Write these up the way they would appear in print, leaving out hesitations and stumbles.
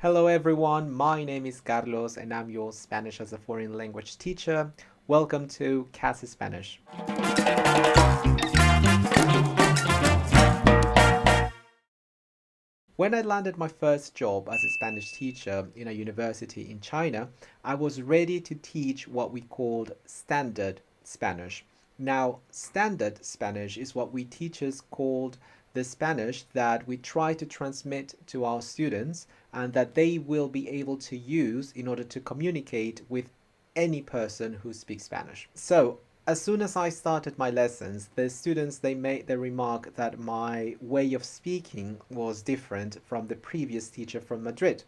Hello everyone, my name is Carlos and I'm your Spanish as a foreign language teacher. Welcome to Casi Spanish. When I landed my first job as a Spanish teacher in a university in China, I was ready to teach what we called standard Spanish. Now, standard Spanish is what we teachers called the Spanish that we try to transmit to our students and that they will be able to use in order to communicate with any person who speaks Spanish. So, as soon as I started my lessons, the students they made the remark that my way of speaking was different from the previous teacher from Madrid.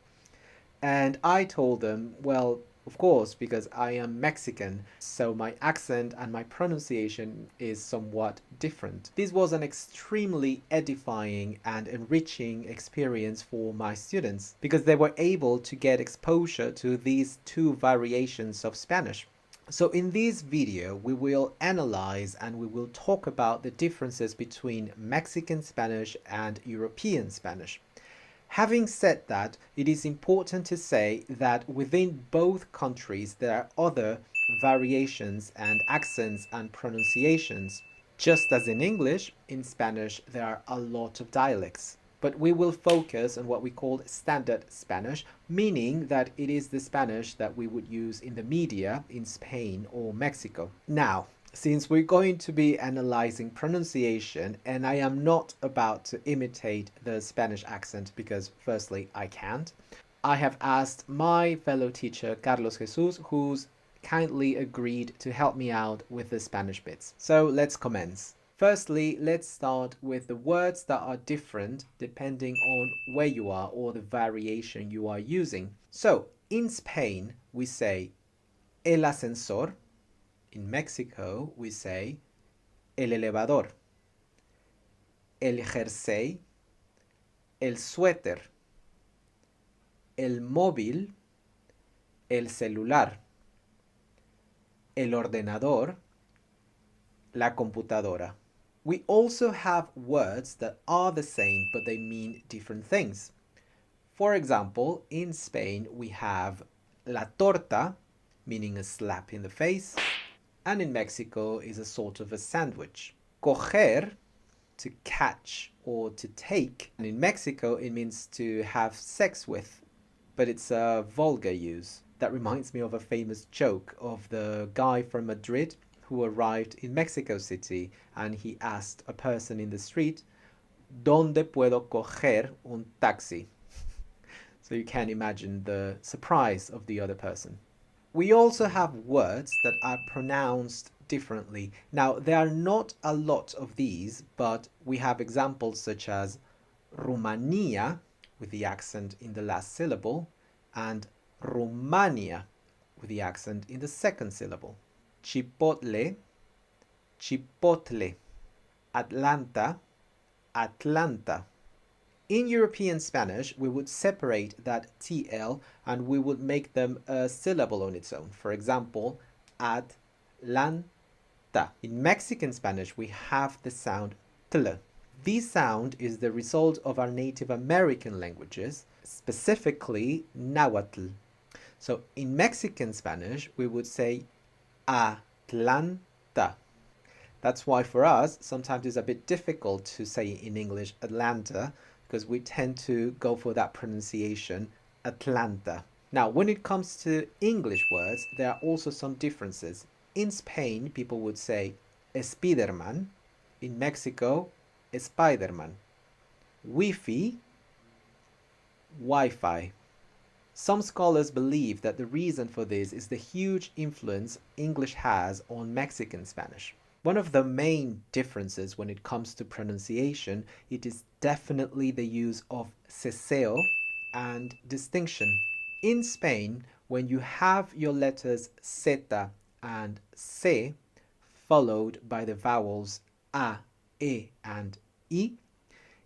And I told them, well, of course, because I am Mexican, so my accent and my pronunciation is somewhat different. This was an extremely edifying and enriching experience for my students because they were able to get exposure to these two variations of Spanish. So in this video, we will analyze and we will talk about the differences between Mexican Spanish and European Spanish. Having said that, it is important to say that within both countries there are other variations and accents and pronunciations. Just as in English, in Spanish there are a lot of dialects. But we will focus on what we call standard Spanish, meaning that it is the Spanish that we would use in the media in Spain or Mexico. Now, since we're going to be analyzing pronunciation, and I am not about to imitate the Spanish accent because firstly, I can't, I have asked my fellow teacher, Carlos Jesus, who's kindly agreed to help me out with the Spanish bits. So let's commence. Firstly, let's start with the words that are different depending on where you are or the variation you are using. So, in Spain, we say el ascensor. In Mexico, we say el elevador, el jersey, el suéter, el móvil, el celular, el ordenador, la computadora. We also have words that are the same but they mean different things. For example, in Spain we have la torta, meaning a slap in the face, and in Mexico is a sort of a sandwich. Coger, to catch or to take, and in Mexico it means to have sex with, but it's a vulgar use. That reminds me of a famous joke of the guy from Madrid who arrived in Mexico City and he asked a person in the street, ¿Dónde puedo coger un taxi? So you can imagine the surprise of the other person. We also have words that are pronounced differently. Now, there are not a lot of these, but we have examples such as Romania, with the accent in the last syllable, and Romania, with the accent in the second syllable. Chipotle, chipotle. Atlanta, Atlanta. In European Spanish, we would separate that TL and we would make them a syllable on its own. For example, Atlanta. In Mexican Spanish, we have the sound tl. This sound is the result of our Native American languages, specifically Nahuatl. So in Mexican Spanish, we would say Atlanta. That's why for us, sometimes it's a bit difficult to say in English Atlanta, because we tend to go for that pronunciation, Atlanta. Now, when it comes to English words, there are also some differences. In Spain, people would say Spiderman. In Mexico, Spiderman. Wi-Fi, Wi-Fi. Some scholars believe that the reason for this is the huge influence English has on Mexican Spanish. One of the main differences when it comes to pronunciation, it is definitely the use of ceseo and distinction. In Spain, when you have your letters zeta and c followed by the vowels a, e and i,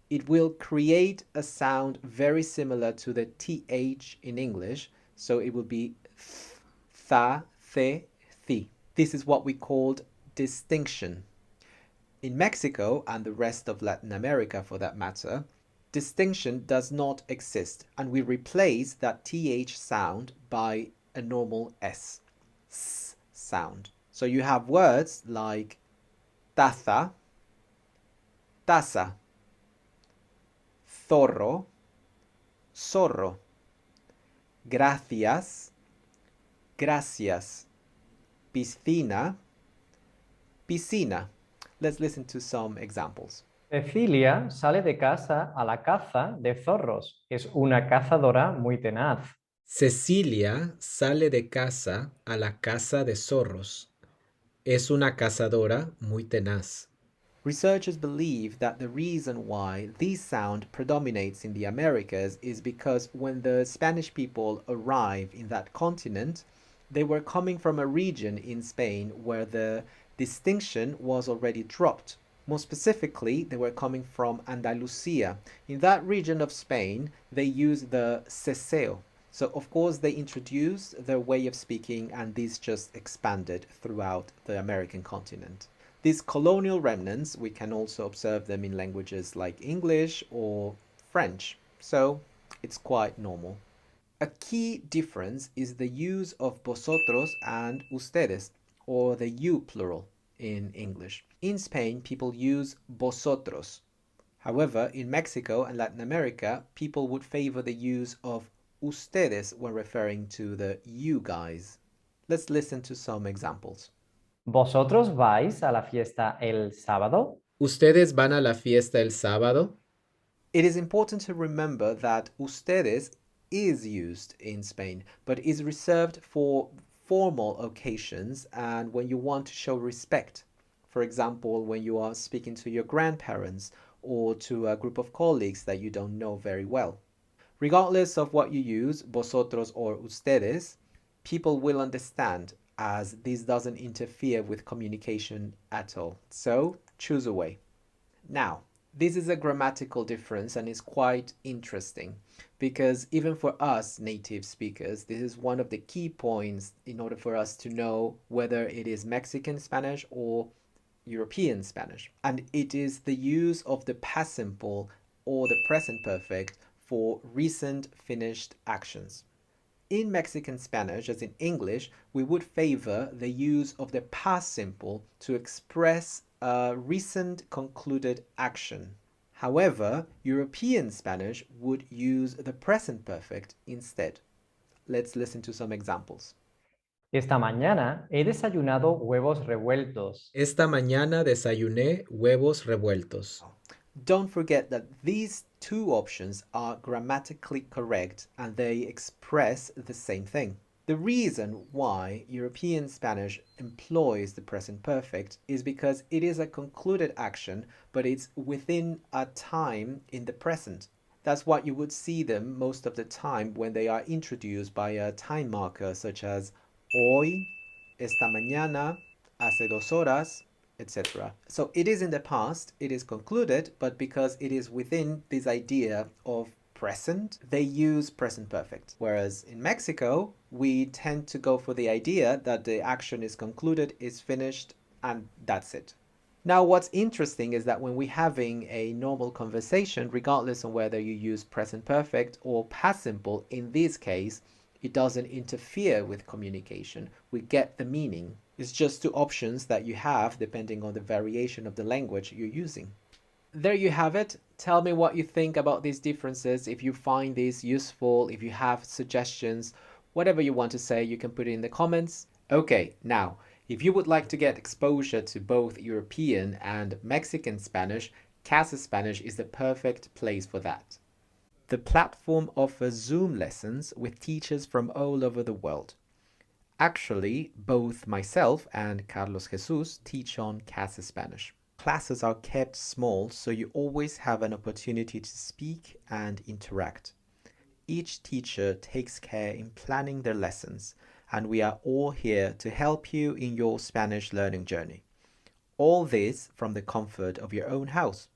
it will create a sound very similar to the th in English, so it will be th, tha, the, thi. This is what we called distinction. In Mexico and the rest of Latin America for that matter, distinction does not exist, and we replace that th sound by a normal s sound. So you have words like taza, taza, zorro, zorro, gracias, gracias, piscina, piscina. Let's listen to some examples. Cecilia sale de casa a la caza de zorros. Es una cazadora muy tenaz. Cecilia sale de casa a la caza de zorros. Es una cazadora muy tenaz. Researchers believe that the reason why this sound predominates in the Americas is because when the Spanish people arrived in that continent, they were coming from a region in Spain where the distinction was already dropped. More specifically, they were coming from Andalusia. In that region of Spain, they used the ceseo. So, of course, they introduced their way of speaking, and this just expanded throughout the American continent. These colonial remnants, we can also observe them in languages like English or French, so it's quite normal. A key difference is the use of vosotros and ustedes, or the you plural in English. In Spain, people use vosotros. However, in Mexico and Latin America, people would favor the use of ustedes when referring to the you guys. Let's listen to some examples. ¿Vosotros vais a la fiesta el sábado? ¿Ustedes van a la fiesta el sábado? It is important to remember that ustedes is used in Spain, but is reserved for formal occasions and when you want to show respect. For example, when you are speaking to your grandparents or to a group of colleagues that you don't know very well. Regardless of what you use, vosotros or ustedes, people will understand as this doesn't interfere with communication at all. So choose a way. Now, this is a grammatical difference and is quite interesting because even for us native speakers, this is one of the key points in order for us to know whether it is Mexican Spanish or European Spanish. And it is the use of the past simple or the present perfect for recent finished actions. In Mexican Spanish, as in English, we would favor the use of the past simple to express a recent concluded action. However, European Spanish would use the present perfect instead. Let's listen to some examples. Esta mañana he desayunado huevos revueltos. Esta mañana desayuné huevos revueltos. Don't forget that these two options are grammatically correct and they express the same thing. The reason why European Spanish employs the present perfect is because it is a concluded action, but it's within a time in the present. That's what you would see them most of the time when they are introduced by a time marker such as hoy, esta mañana, hace 2 horas, etc. So it is in the past, it is concluded, but because it is within this idea of present, they use present perfect. Whereas in Mexico, we tend to go for the idea that the action is concluded, is finished, and that's it. Now, what's interesting is that when we're having a normal conversation, regardless of whether you use present perfect or past simple, in this case, it doesn't interfere with communication. We get the meaning. It's just two options that you have depending on the variation of the language you're using. There you have it. Tell me what you think about these differences. If you find these useful, if you have suggestions, whatever you want to say, you can put it in the comments. Okay, now, if you would like to get exposure to both European and Mexican Spanish, Casa Spanish is the perfect place for that. The platform offers Zoom lessons with teachers from all over the world. Actually, both myself and Carlos Jesus teach on Casa Spanish. Classes are kept small, so you always have an opportunity to speak and interact. Each teacher takes care in planning their lessons, and we are all here to help you in your Spanish learning journey. All this from the comfort of your own house.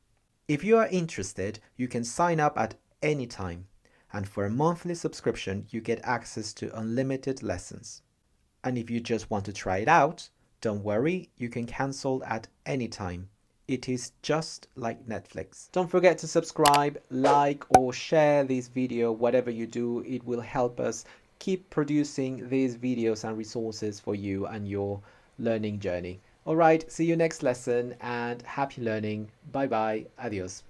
If you are interested, you can sign up at any time, and for a monthly subscription, you get access to unlimited lessons. And if you just want to try it out, don't worry, you can cancel at any time. It is just like Netflix. Don't forget to subscribe, like, or share this video. Whatever you do, it will help us keep producing these videos and resources for you and your learning journey. All right, see you next lesson and happy learning. Bye bye. Adios.